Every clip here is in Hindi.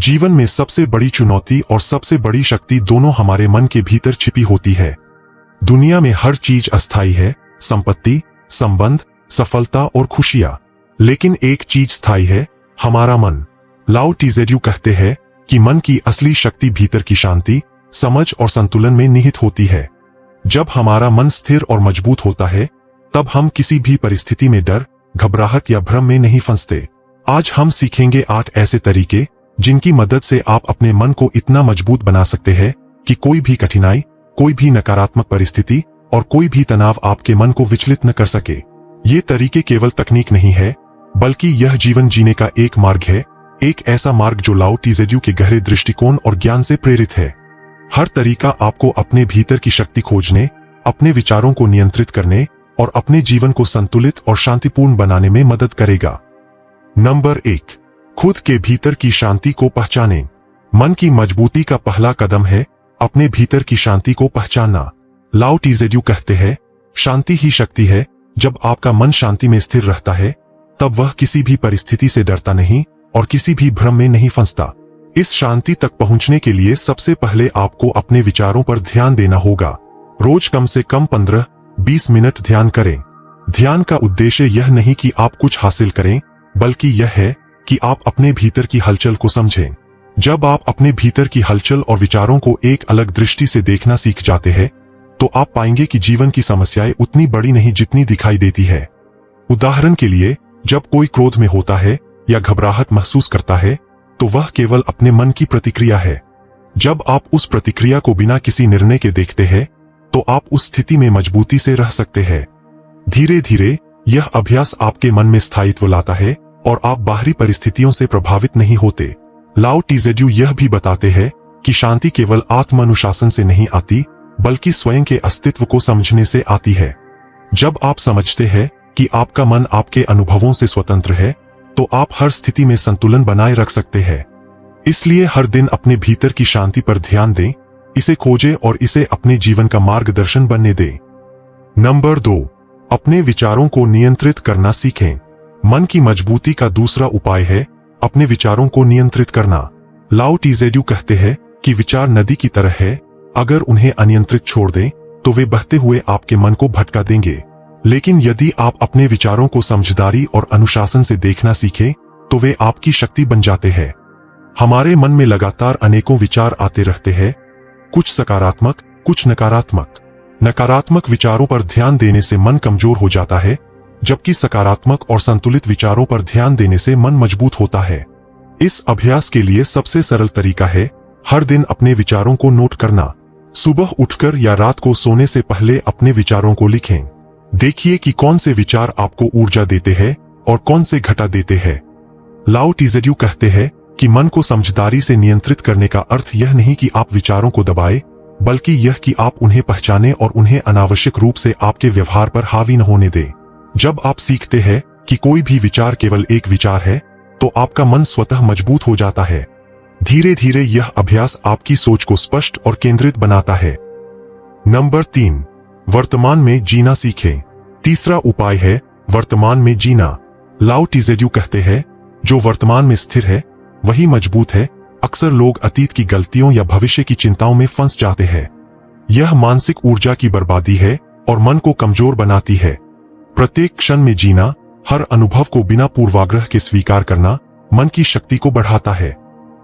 जीवन में सबसे बड़ी चुनौती और सबसे बड़ी शक्ति दोनों हमारे मन के भीतर छिपी होती है। दुनिया में हर चीज अस्थायी है, संपत्ति, संबंध, सफलता और खुशियां। लेकिन एक चीज स्थायी है, हमारा मन। लाओ टीजेड्यू कहते हैं कि मन की असली शक्ति भीतर की शांति, समझ और संतुलन में निहित होती है। जब हमारा मन स्थिर और मजबूत होता है, तब हम किसी भी परिस्थिति में डर, घबराहट या भ्रम में नहीं फंसते। आज हम सीखेंगे 8 ऐसे तरीके जिनकी मदद से आप अपने मन को इतना मजबूत बना सकते हैं कि कोई भी कठिनाई, कोई भी नकारात्मक परिस्थिति और कोई भी तनाव आपके मन को विचलित न कर सके। ये तरीके केवल तकनीक नहीं है, बल्कि यह जीवन जीने का एक मार्ग है, एक ऐसा मार्ग जो लाओ टीजेड्यू के गहरे दृष्टिकोण और ज्ञान से प्रेरित है। हर तरीका आपको अपने भीतर की शक्ति खोजने, अपने विचारों को नियंत्रित करने और अपने जीवन को संतुलित और शांतिपूर्ण बनाने में मदद करेगा। नंबर 1, खुद के भीतर की शांति को पहचानें। मन की मजबूती का पहला कदम है अपने भीतर की शांति को पहचानना। लाओ टीजेड्यू कहते हैं, शांति ही शक्ति है। जब आपका मन शांति में स्थिर रहता है, तब वह किसी भी परिस्थिति से डरता नहीं और किसी भी भ्रम में नहीं फंसता। इस शांति तक पहुंचने के लिए सबसे पहले आपको अपने विचारों पर ध्यान देना होगा। रोज कम से कम 15-20 मिनट ध्यान करें। ध्यान का उद्देश्य यह नहीं कि आप कुछ हासिल करें, बल्कि यह है कि आप अपने भीतर की हलचल को समझें। जब आप अपने भीतर की हलचल और विचारों को एक अलग दृष्टि से देखना सीख जाते हैं, तो आप पाएंगे कि जीवन की समस्याएं उतनी बड़ी नहीं जितनी दिखाई देती है। उदाहरण के लिए, जब कोई क्रोध में होता है या घबराहट महसूस करता है, तो वह केवल अपने मन की प्रतिक्रिया है। जब आप उस प्रतिक्रिया को बिना किसी निर्णय के देखते हैं, तो आप उस स्थिति में मजबूती से रह सकते हैं। धीरे धीरे यह अभ्यास आपके मन में स्थायित्व लाता है और आप बाहरी परिस्थितियों से प्रभावित नहीं होते। लाओ टीजेड्यू यह भी बताते हैं कि शांति केवल आत्म अनुशासन से नहीं आती, बल्कि स्वयं के अस्तित्व को समझने से आती है। जब आप समझते हैं कि आपका मन आपके अनुभवों से स्वतंत्र है, तो आप हर स्थिति में संतुलन बनाए रख सकते हैं। इसलिए हर दिन अपने भीतर की शांति पर ध्यान दें, इसे खोजें और इसे अपने जीवन का मार्गदर्शन बनने दें। नंबर 2, अपने विचारों को नियंत्रित करना सीखें। मन की मजबूती का दूसरा उपाय है अपने विचारों को नियंत्रित करना। लाओ टीजेड्यू कहते हैं कि विचार नदी की तरह है, अगर उन्हें अनियंत्रित छोड़ दें तो वे बहते हुए आपके मन को भटका देंगे। लेकिन यदि आप अपने विचारों को समझदारी और अनुशासन से देखना सीखें, तो वे आपकी शक्ति बन जाते हैं। हमारे मन में लगातार अनेकों विचार आते रहते हैं, कुछ सकारात्मक, कुछ नकारात्मक। नकारात्मक विचारों पर ध्यान देने से मन कमजोर हो जाता है, जबकि सकारात्मक और संतुलित विचारों पर ध्यान देने से मन मजबूत होता है। इस अभ्यास के लिए सबसे सरल तरीका है हर दिन अपने विचारों को नोट करना। सुबह उठकर या रात को सोने से पहले अपने विचारों को लिखें। देखिए कि कौन से विचार आपको ऊर्जा देते हैं और कौन से घटा देते हैं। लाओ टीजेड्यू कहते हैं कि मन को समझदारी से नियंत्रित करने का अर्थ यह नहीं कि आप विचारों को दबाएं, बल्कि यह कि आप उन्हें पहचानें और उन्हें अनावश्यक रूप से आपके व्यवहार पर हावी न होने दें। जब आप सीखते हैं कि कोई भी विचार केवल एक विचार है, तो आपका मन स्वतः मजबूत हो जाता है। धीरे धीरे यह अभ्यास आपकी सोच को स्पष्ट और केंद्रित बनाता है। नंबर 3, वर्तमान में जीना सीखें। तीसरा उपाय है वर्तमान में जीना। लाओ टीजेड्यू कहते हैं, जो वर्तमान में स्थिर है वही मजबूत है। अक्सर लोग अतीत की गलतियों या भविष्य की चिंताओं में फंस जाते हैं। यह मानसिक ऊर्जा की बर्बादी है और मन को कमजोर बनाती है। प्रत्येक क्षण में जीना, हर अनुभव को बिना पूर्वाग्रह के स्वीकार करना मन की शक्ति को बढ़ाता है।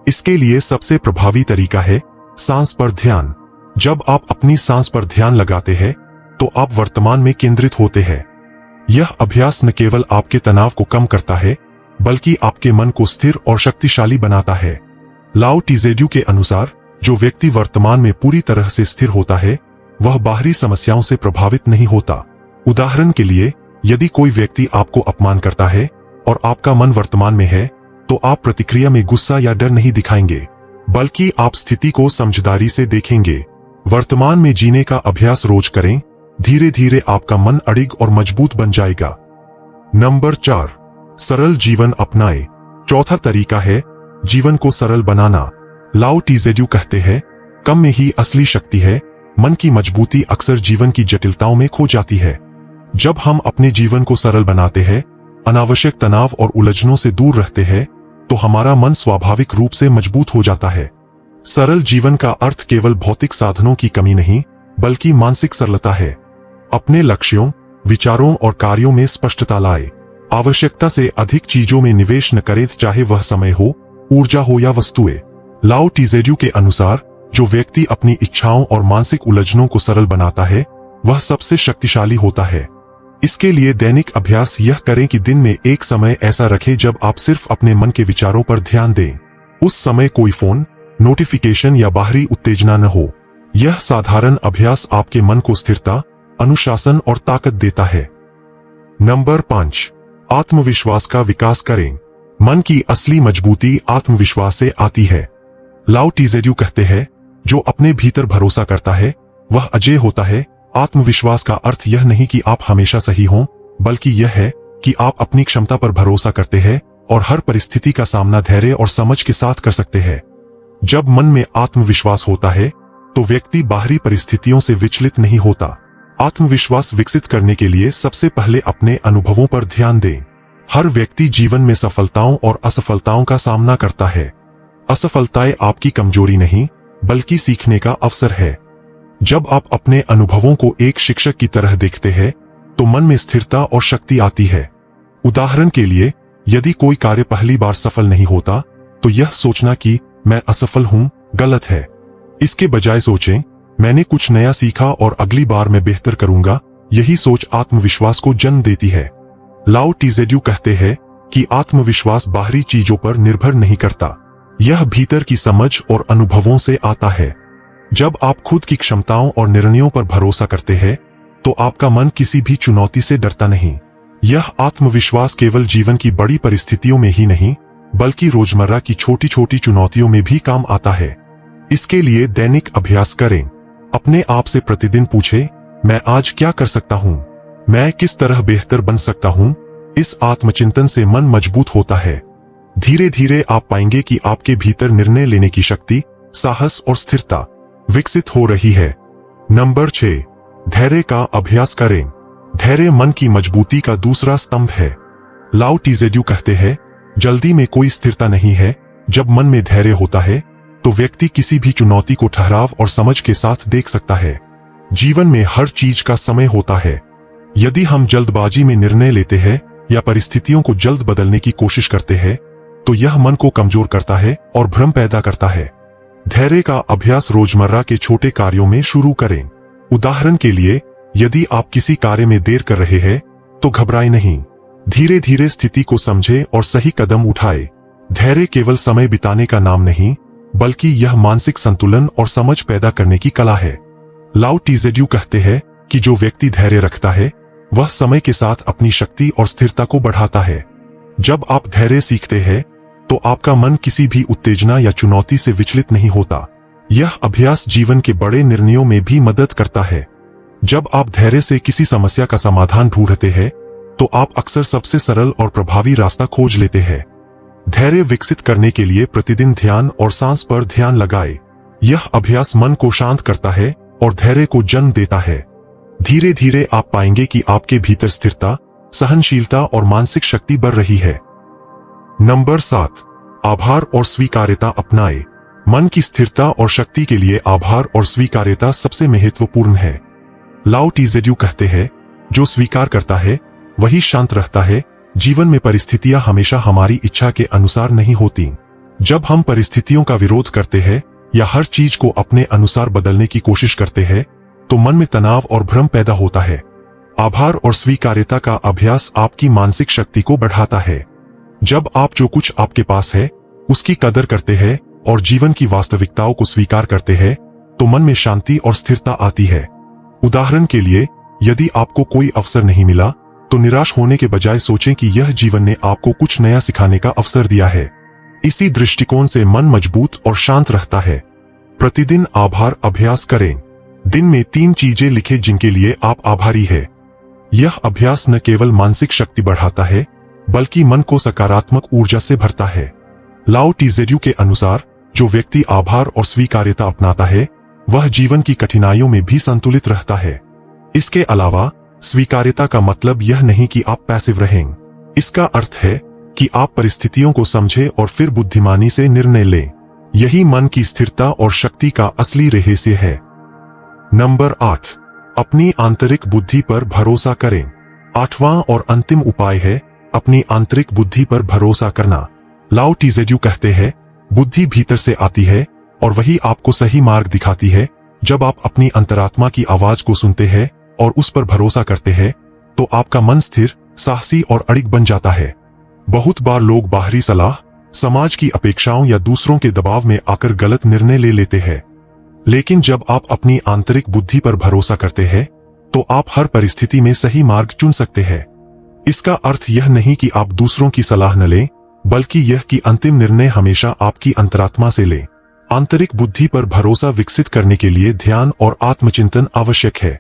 इसके लिए सबसे प्रभावी तरीका है सांस पर ध्यान। जब आप अपनी सांस पर ध्यान लगाते हैं, तो आप वर्तमान में केंद्रित होते हैं। यह अभ्यास न केवल आपके तनाव को कम करता है, बल्कि आपके मन को स्थिर और शक्तिशाली बनाता है। लाओ टीजेड्यू के अनुसार, जो व्यक्ति वर्तमान में पूरी तरह से स्थिर होता है, वह बाहरी समस्याओं से प्रभावित नहीं होता। उदाहरण के लिए, यदि कोई व्यक्ति आपको अपमान करता है और आपका मन वर्तमान में है, तो आप प्रतिक्रिया में गुस्सा या डर नहीं दिखाएंगे, बल्कि आप स्थिति को समझदारी से देखेंगे। वर्तमान में जीने का अभ्यास रोज करें, धीरे धीरे आपका मन अडिग और मजबूत बन जाएगा। नंबर 4, सरल जीवन अपनाएं। चौथा तरीका है जीवन को सरल बनाना। लाओ टीजेड्यू कहते हैं, कम में ही असली शक्ति है। मन की मजबूती अक्सर जीवन की जटिलताओं में खो जाती है। जब हम अपने जीवन को सरल बनाते हैं, अनावश्यक तनाव और उलझनों से दूर रहते हैं, तो हमारा मन स्वाभाविक रूप से मजबूत हो जाता है। सरल जीवन का अर्थ केवल भौतिक साधनों की कमी नहीं, बल्कि मानसिक सरलता है। अपने लक्ष्यों, विचारों और कार्यों में स्पष्टता लाए। आवश्यकता से अधिक चीजों में निवेश न करें, चाहे वह समय हो, ऊर्जा हो या वस्तुएं। लाओ टीजेड्यू के अनुसार जो व्यक्ति अपनी इच्छाओं और मानसिक उलझनों को सरल बनाता है, वह सबसे शक्तिशाली होता है। इसके लिए दैनिक अभ्यास यह करें कि दिन में एक समय ऐसा रखें जब आप सिर्फ अपने मन के विचारों पर ध्यान दें। उस समय कोई फोन, नोटिफिकेशन या बाहरी उत्तेजना न हो। यह साधारण अभ्यास आपके मन को स्थिरता, अनुशासन और ताकत देता है। नंबर 5, आत्मविश्वास का विकास करें। मन की असली मजबूती आत्मविश्वास से आती है। लाओ टीजेड्यू कहते हैं, जो अपने भीतर भरोसा करता है वह अजेय होता है। आत्मविश्वास का अर्थ यह नहीं कि आप हमेशा सही हों, बल्कि यह है कि आप अपनी क्षमता पर भरोसा करते हैं और हर परिस्थिति का सामना धैर्य और समझ के साथ कर सकते हैं। जब मन में आत्मविश्वास होता है तो व्यक्ति बाहरी परिस्थितियों से विचलित नहीं होता। आत्मविश्वास विकसित करने के लिए सबसे पहले अपने अनुभवों पर ध्यान दें। हर व्यक्ति जीवन में सफलताओं और असफलताओं का सामना करता है। असफलताएं आपकी कमजोरी नहीं, बल्कि सीखने का अवसर है। जब आप अपने अनुभवों को एक शिक्षक की तरह देखते हैं, तो मन में स्थिरता और शक्ति आती है। उदाहरण के लिए, यदि कोई कार्य पहली बार सफल नहीं होता, तो यह सोचना कि मैं असफल हूं गलत है। इसके बजाय सोचें, मैंने कुछ नया सीखा और अगली बार मैं बेहतर करूंगा। यही सोच आत्मविश्वास को जन्म देती है। लाओ टीजेड्यू कहते हैं कि आत्मविश्वास बाहरी चीजों पर निर्भर नहीं करता, यह भीतर की समझ और अनुभवों से आता है। जब आप खुद की क्षमताओं और निर्णयों पर भरोसा करते हैं, तो आपका मन किसी भी चुनौती से डरता नहीं। यह आत्मविश्वास केवल जीवन की बड़ी परिस्थितियों में ही नहीं, बल्कि रोजमर्रा की छोटी छोटी चुनौतियों में भी काम आता है। इसके लिए दैनिक अभ्यास करें। अपने आप से प्रतिदिन पूछें, मैं आज क्या कर सकता हूं? मैं किस तरह बेहतर बन सकता हूं? इस आत्मचिंतन से मन मजबूत होता है। धीरे धीरे आप पाएंगे कि आपके भीतर निर्णय लेने की शक्ति, साहस और स्थिरता विकसित हो रही है। नंबर 6, धैर्य का अभ्यास करें। धैर्य मन की मजबूती का दूसरा स्तंभ है। लाओ टीजेड्यू कहते हैं, जल्दी में कोई स्थिरता नहीं है। जब मन में धैर्य होता है, तो व्यक्ति किसी भी चुनौती को ठहराव और समझ के साथ देख सकता है। जीवन में हर चीज का समय होता है। यदि हम जल्दबाजी में निर्णय लेते हैं या परिस्थितियों को जल्द बदलने की कोशिश करते हैं, तो यह मन को कमजोर करता है और भ्रम पैदा करता है। धैर्य का अभ्यास रोजमर्रा के छोटे कार्यों में शुरू करें। उदाहरण के लिए, यदि आप किसी कार्य में देर कर रहे हैं, तो घबराएं नहीं। धीरे धीरे स्थिति को समझें और सही कदम उठाएं। धैर्य केवल समय बिताने का नाम नहीं, बल्कि यह मानसिक संतुलन और समझ पैदा करने की कला है। लाओ टीजेड्यू कहते हैं कि जो व्यक्ति धैर्य रखता है, वह समय के साथ अपनी शक्ति और स्थिरता को बढ़ाता है। जब आप धैर्य सीखते हैं, तो आपका मन किसी भी उत्तेजना या चुनौती से विचलित नहीं होता। यह अभ्यास जीवन के बड़े निर्णयों में भी मदद करता है। जब आप धैर्य से किसी समस्या का समाधान ढूंढते हैं, तो आप अक्सर सबसे सरल और प्रभावी रास्ता खोज लेते हैं। धैर्य विकसित करने के लिए प्रतिदिन ध्यान और सांस पर ध्यान लगाएं। यह अभ्यास मन को शांत करता है और धैर्य को जन्म देता है। धीरे धीरे आप पाएंगे कि आपके भीतर स्थिरता, सहनशीलता और मानसिक शक्ति बढ़ रही है। नंबर 7, आभार और स्वीकार्यता अपनाएं। मन की स्थिरता और शक्ति के लिए आभार और स्वीकार्यता सबसे महत्वपूर्ण है। लाओ टीजेड्यू कहते हैं, जो स्वीकार करता है वही शांत रहता है। जीवन में परिस्थितियां हमेशा हमारी इच्छा के अनुसार नहीं होती। जब हम परिस्थितियों का विरोध करते हैं या हर चीज को अपने अनुसार बदलने की कोशिश करते हैं, तो मन में तनाव और भ्रम पैदा होता है। आभार और स्वीकार्यता का अभ्यास आपकी मानसिक शक्ति को बढ़ाता है। जब आप जो कुछ आपके पास है उसकी कदर करते हैं और जीवन की वास्तविकताओं को स्वीकार करते हैं, तो मन में शांति और स्थिरता आती है। उदाहरण के लिए, यदि आपको कोई अवसर नहीं मिला, तो निराश होने के बजाय सोचें कि यह जीवन ने आपको कुछ नया सिखाने का अवसर दिया है। इसी दृष्टिकोण से मन मजबूत और शांत रहता है। प्रतिदिन आभार अभ्यास करें। दिन में 3 चीजें लिखें जिनके लिए आप आभारी हैं। यह अभ्यास न केवल मानसिक शक्ति बढ़ाता है, बल्कि मन को सकारात्मक ऊर्जा से भरता है। लाओ टीजेड्यू के अनुसार, जो व्यक्ति आभार और स्वीकार्यता अपनाता है, वह जीवन की कठिनाइयों में भी संतुलित रहता है। इसके अलावा स्वीकार्यता का मतलब यह नहीं कि आप पैसिव रहें। इसका अर्थ है कि आप परिस्थितियों को समझें और फिर बुद्धिमानी से निर्णय लें। यही मन की स्थिरता और शक्ति का असली रहस्य है। नंबर 8, अपनी आंतरिक बुद्धि पर भरोसा करें। 8वां और अंतिम उपाय है अपनी आंतरिक बुद्धि पर भरोसा करना। लाओ टीजेड्यू कहते हैं, बुद्धि भीतर से आती है और वही आपको सही मार्ग दिखाती है। जब आप अपनी अंतरात्मा की आवाज को सुनते हैं और उस पर भरोसा करते हैं, तो आपका मन स्थिर, साहसी और अड़िग बन जाता है। बहुत बार लोग बाहरी सलाह, समाज की अपेक्षाओं या दूसरों के दबाव में आकर गलत निर्णय ले लेते हैं। लेकिन जब आप अपनी आंतरिक बुद्धि पर भरोसा करते हैं, तो आप हर परिस्थिति में सही मार्ग चुन सकते हैं। इसका अर्थ यह नहीं कि आप दूसरों की सलाह न लें, बल्कि यह कि अंतिम निर्णय हमेशा आपकी अंतरात्मा से लें। आंतरिक बुद्धि पर भरोसा विकसित करने के लिए ध्यान और आत्मचिंतन आवश्यक है।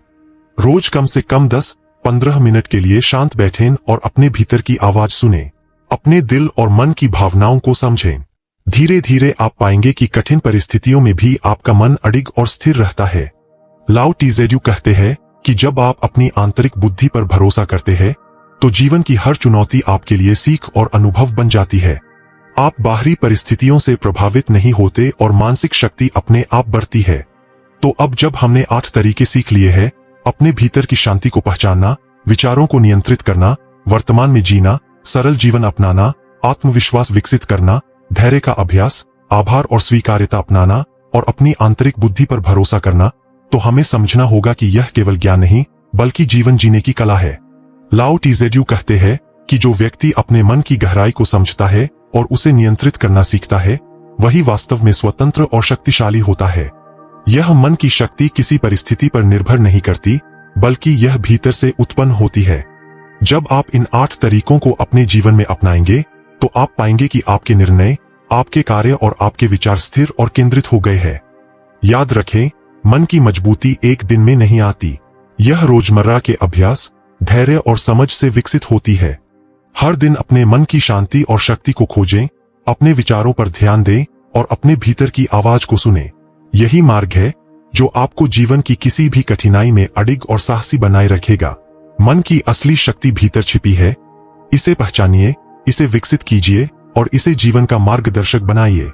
रोज कम से कम 10-15 मिनट के लिए शांत बैठें और अपने भीतर की आवाज सुनें। अपने दिल और मन की भावनाओं को समझें। धीरे धीरे आप पाएंगे कि कठिन परिस्थितियों में भी आपका मन अडिग और स्थिर रहता है। लाओ टीजेड्यू कहते हैं कि जब आप अपनी आंतरिक बुद्धि पर भरोसा करते हैं, तो जीवन की हर चुनौती आपके लिए सीख और अनुभव बन जाती है। आप बाहरी परिस्थितियों से प्रभावित नहीं होते और मानसिक शक्ति अपने आप बढ़ती है। तो अब जब हमने 8 तरीके सीख लिए हैं, अपने भीतर की शांति को पहचानना, विचारों को नियंत्रित करना, वर्तमान में जीना, सरल जीवन अपनाना, आत्मविश्वास विकसित करना, धैर्य का अभ्यास, आभार और स्वीकार्यता अपनाना और अपनी आंतरिक बुद्धि पर भरोसा करना, तो हमें समझना होगा कि यह केवल ज्ञान नहीं, बल्कि जीवन जीने की कला है। लाओ टीजेड्यू कहते हैं कि जो व्यक्ति अपने मन की गहराई को समझता है और उसे नियंत्रित करना सीखता है, वही वास्तव में स्वतंत्र और शक्तिशाली होता है। यह मन की शक्ति किसी परिस्थिति पर निर्भर नहीं करती, बल्कि यह भीतर से उत्पन्न होती है। जब आप इन 8 तरीकों को अपने जीवन में अपनाएंगे, तो आप पाएंगे कि आपके निर्णय, आपके कार्य और आपके विचार स्थिर और केंद्रित हो गए हैं। याद रखें, मन की मजबूती एक दिन में नहीं आती। यह रोजमर्रा के अभ्यास, धैर्य और समझ से विकसित होती है। हर दिन अपने मन की शांति और शक्ति को खोजें, अपने विचारों पर ध्यान दें और अपने भीतर की आवाज को सुनें। यही मार्ग है जो आपको जीवन की किसी भी कठिनाई में अडिग और साहसी बनाए रखेगा। मन की असली शक्ति भीतर छिपी है। इसे पहचानिए, इसे विकसित कीजिए और इसे जीवन का मार्गदर्शक बनाइए।